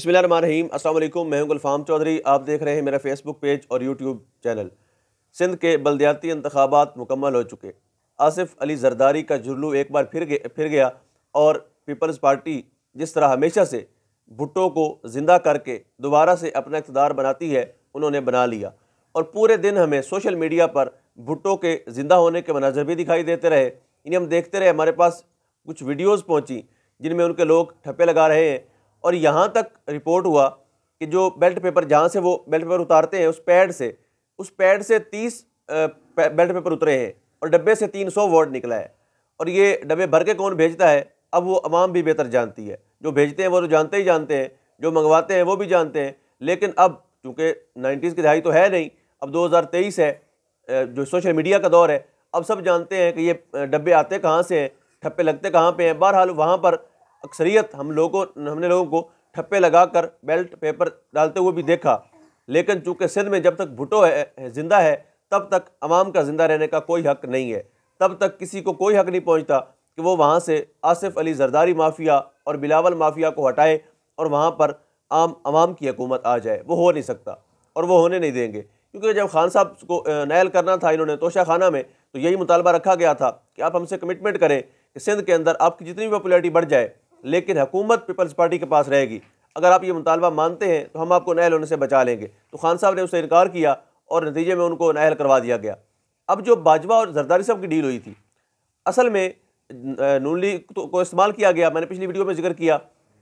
بسم اللہ الرحمن الرحیم۔ السلام علیکم، میں ہوں گلفام چودھری۔ آپ دیکھ رہے ہیں میرا فیس بک پیج اور یوٹیوب چینل۔ سندھ کے بلدیاتی انتخابات مکمل ہو چکے۔ آصف علی زرداری کا جھرلو ایک بار پھر گیا اور پیپلز پارٹی جس طرح ہمیشہ سے بھٹو کو زندہ کر کے دوبارہ سے اپنا اقتدار بناتی ہے، انہوں نے بنا لیا، اور پورے دن ہمیں سوشل میڈیا پر بھٹو کے زندہ ہونے کے مناظر بھی دکھائی دیتے رہے۔ یعنی ہم دیکھتے رہے، ہمارے پاس کچھ ویڈیوز پہنچی جن میں ان کے لوگ ٹھپے لگا رہے ہیں، اور یہاں تک رپورٹ ہوا کہ جو بیلٹ پیپر، جہاں سے وہ بیلٹ پیپر اتارتے ہیں اس پیڈ سے 30 بیلٹ پیپر اترے ہیں، اور ڈبے سے 300 ووٹ نکلا ہے۔ اور یہ ڈبے بھر کے کون بھیجتا ہے، اب وہ عوام بھی بہتر جانتی ہے۔ جو بھیجتے ہیں وہ تو جانتے ہی جانتے ہیں، جو منگواتے ہیں وہ بھی جانتے ہیں، لیکن اب چونکہ 90s کی دہائی تو ہے نہیں، اب 2023 ہے، جو سوشل میڈیا کا دور ہے، اب سب جانتے ہیں کہ یہ ڈبے آتے کہاں سے ہیں، ٹھپے لگتے کہاں پہ ہیں۔ بہرحال وہاں پر اکثریت ہم نے لوگوں کو ٹھپے لگا کر بیلٹ پیپر ڈالتے ہوئے بھی دیکھا، لیکن چونکہ سندھ میں جب تک بھٹو زندہ ہے تب تک عوام کا زندہ رہنے کا کوئی حق نہیں ہے، تب تک کسی کو کوئی حق نہیں پہنچتا کہ وہ وہاں سے آصف علی زرداری مافیا اور بلاول مافیا کو ہٹائے اور وہاں پر عوام کی حکومت آ جائے۔ وہ ہو نہیں سکتا اور وہ ہونے نہیں دیں گے، کیونکہ جب خان صاحب کو نائل کرنا تھا انہوں نے توشہ خانہ میں، تو یہی مطالبہ رکھا گیا تھا کہ آپ ہم سے کمٹمنٹ کریں کہ سندھ کے اندر آپ کی جتنی بھی پاپولیرٹی بڑھ جائے لیکن حکومت پیپلز پارٹی کے پاس رہے گی۔ اگر آپ یہ مطالبہ مانتے ہیں تو ہم آپ کو نائل ہونے سے بچا لیں گے۔ تو خان صاحب نے اس سے انکار کیا اور نتیجے میں ان کو نائل کروا دیا گیا۔ اب جو باجوہ اور زرداری صاحب کی ڈیل ہوئی تھی، اصل میں نون لیگ کو استعمال کیا گیا۔ میں نے پچھلی ویڈیو میں ذکر کیا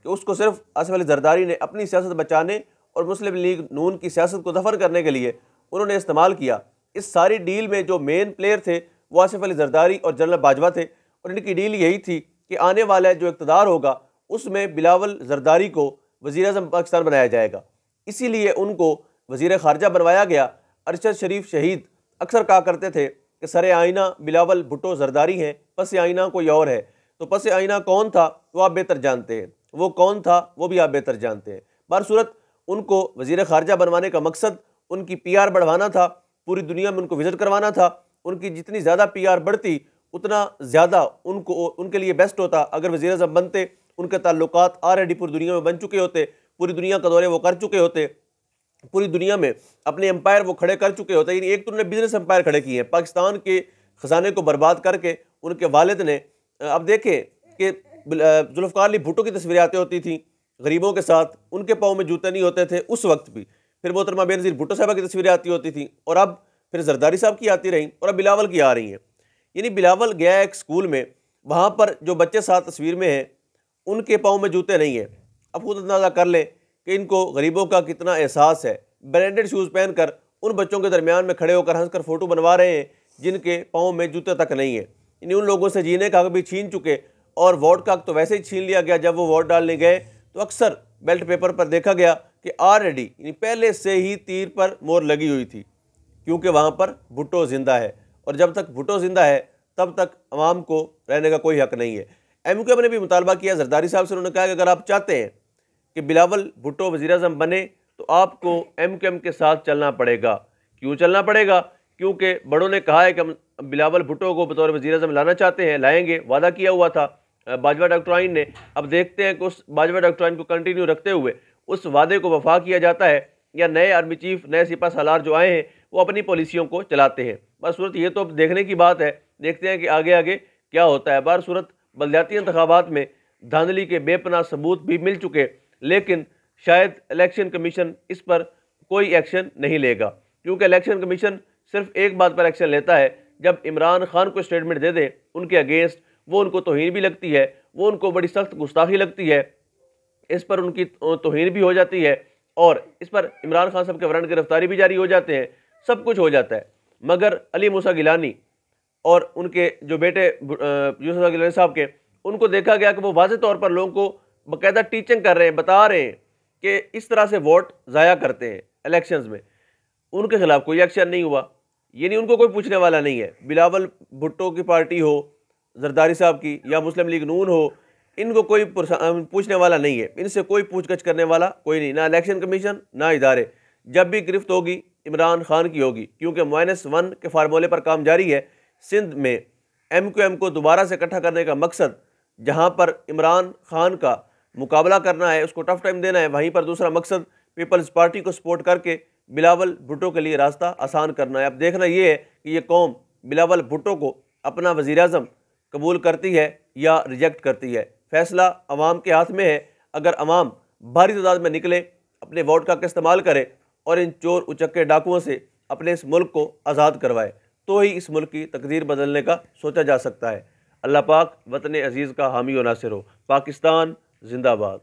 کہ اس کو صرف آصف علی زرداری نے اپنی سیاست بچانے اور مسلم لیگ نون کی سیاست کو دفن کرنے کے لیے انہوں نے استعمال کیا۔ اس ساری ڈیل میں جو مین پلیئر تھے وہ آصف علی زرداری اور جنرل باجوہ تھے، اور ان کی ڈیل یہی تھی کہ آنے والا جو اقتدار ہوگا اس میں بلاول زرداری کو وزیر اعظم پاکستان بنایا جائے گا۔ اسی لیے ان کو وزیر خارجہ بنوایا گیا۔ ارشد شریف شہید اکثر کہا کرتے تھے کہ سر آئینہ بلاول بھٹو زرداری ہیں، پس آئینہ کوئی اور ہے۔ تو پس آئینہ کون تھا وہ آپ بہتر جانتے ہیں، وہ کون تھا وہ بھی آپ بہتر جانتے ہیں۔ بہرصورت ان کو وزیر خارجہ بنوانے کا مقصد ان کی PR بڑھوانا تھا، پوری دنیا میں ان کو وزٹ کروانا تھا۔ ان کی جتنی زیادہ PR بڑھتی اتنا زیادہ ان کے لیے بیسٹ ہوتا۔ اگر وزیر اعظم بنتے، ان کے تعلقات آلریڈی پوری دنیا میں بن چکے ہوتے، پوری دنیا کا دورے وہ کر چکے ہوتے، پوری دنیا میں اپنے امپائر وہ کھڑے کر چکے ہوتے۔ یعنی ایک تو انہوں نے بزنس امپائر کھڑے کیے ہیں، پاکستان کے خزانے کو برباد کر کے ان کے والد نے۔ اب دیکھیں کہ ذوالفقار علی بھٹو کی تصویریں آتی ہوتی تھیں غریبوں کے ساتھ، ان کے پاؤں میں جوتے نہیں ہوتے تھے اس وقت بھی، پھر محترمہ بینظیر بھٹو صاحبہ کی تصویریں آتی ہوتی تھیں، اور اب پھر زرداری صاحب کی آتی رہیں، اور اب بلاول کی آ رہی ہیں۔ یعنی بلاول گیا ایک اسکول میں، وہاں پر جو بچے ساتھ تصویر میں ہیں ان کے پاؤں میں جوتے نہیں ہیں۔ اب خود اندازہ کر لیں کہ ان کو غریبوں کا کتنا احساس ہے۔ برینڈڈ شوز پہن کر ان بچوں کے درمیان میں کھڑے ہو کر ہنس کر فوٹو بنوا رہے ہیں جن کے پاؤں میں جوتے تک نہیں ہیں۔ یعنی ان لوگوں سے جینے کا حق بھی چھین چکے، اور ووٹ کا حق تو ویسے ہی چھین لیا گیا۔ جب وہ ووٹ ڈالنے گئے تو اکثر بیلٹ پیپر پر دیکھا گیا کہ آلریڈی یعنی پہلے سے ہی تیر پر مور لگی ہوئی تھی، کیونکہ وہاں پر بھٹو زندہ ہے، اور جب تک بھٹو زندہ ہے تب تک عوام کو رہنے کا کوئی حق نہیں ہے۔ MQM نے بھی مطالبہ کیا زرداری صاحب سے، انہوں نے کہا کہ اگر آپ چاہتے ہیں کہ بلاول بھٹو وزیر اعظم بنے تو آپ کو MQM کے ساتھ چلنا پڑے گا۔ کیوں چلنا پڑے گا؟ کیونکہ بڑوں نے کہا ہے کہ ہم بلاول بھٹو کو بطور وزیر اعظم لانا چاہتے ہیں، لائیں گے، وعدہ کیا ہوا تھا باجوہ ڈاکٹرائن نے۔ اب دیکھتے ہیں کہ اس باجوہ ڈاکٹرائن کو کنٹینیو رکھتے ہوئے اس وعدے کو وفا کیا جاتا ہے، یا نئے آرمی چیف، نئے سپہ سالار جو آئے ہیں وہ اپنی پالیسیوں کو چلاتے ہیں۔ بہرصورت یہ تو اب دیکھنے کی بات ہے، دیکھتے ہیں کہ آگے کیا ہوتا ہے۔ بہرصورت بلدیاتی انتخابات میں دھاندلی کے بے پناہ ثبوت بھی مل چکے، لیکن شاید الیکشن کمیشن اس پر کوئی ایکشن نہیں لے گا، کیونکہ الیکشن کمیشن صرف ایک بات پر ایکشن لیتا ہے، جب عمران خان کو اسٹیٹمنٹ دے دیں ان کے اگینسٹ، وہ ان کو توہین بھی لگتی ہے، وہ ان کو بڑی سخت گستاخی لگتی ہے، اس پر ان کی توہین بھی ہو جاتی ہے، اور اس پر عمران خان صاحب کے وارنٹ گرفتاری بھی جاری ہو جاتے ہیں، سب کچھ ہو جاتا ہے۔ مگر علی موسیٰ گیلانی اور ان کے جو بیٹے یوسف گیلانی صاحب کے، ان کو دیکھا گیا کہ وہ واضح طور پر لوگوں کو باقاعدہ ٹیچنگ کر رہے ہیں، بتا رہے ہیں کہ اس طرح سے ووٹ ضائع کرتے ہیں الیکشنز میں۔ ان کے خلاف کوئی ایکشن نہیں ہوا، یعنی ان کو کوئی پوچھنے والا نہیں ہے۔ بلاول بھٹو کی پارٹی ہو، زرداری صاحب کی، یا مسلم لیگ نون ہو، ان کو کوئی پوچھنے والا نہیں ہے، ان سے کوئی پوچھ گچھ کرنے والا کوئی نہیں، نہ الیکشن کمیشن نہ ادارے۔ جب بھی گرفت ہوگی عمران خان کی ہوگی، کیونکہ -1 کے فارمولے پر کام جاری ہے۔ سندھ میں MQM کو دوبارہ سے اکٹھا کرنے کا مقصد، جہاں پر عمران خان کا مقابلہ کرنا ہے، اس کو ٹف ٹائم دینا ہے، وہیں پر دوسرا مقصد پیپلز پارٹی کو سپورٹ کر کے بلاول بھٹو کے لیے راستہ آسان کرنا ہے۔ اب دیکھنا یہ ہے کہ یہ قوم بلاول بھٹو کو اپنا وزیر اعظم قبول کرتی ہے یا ریجیکٹ کرتی ہے۔ فیصلہ عوام کے ہاتھ میں ہے۔ اگر عوام بھاری تعداد میں نکلے، اپنے ووٹ کا استعمال کرے اور ان چور اچکے ڈاکوؤں سے اپنے اس ملک کو آزاد کروائے، تو ہی اس ملک کی تقدیر بدلنے کا سوچا جا سکتا ہے۔ اللہ پاک وطن عزیز کا حامی و ناصر ہو۔ پاکستان زندہ باد۔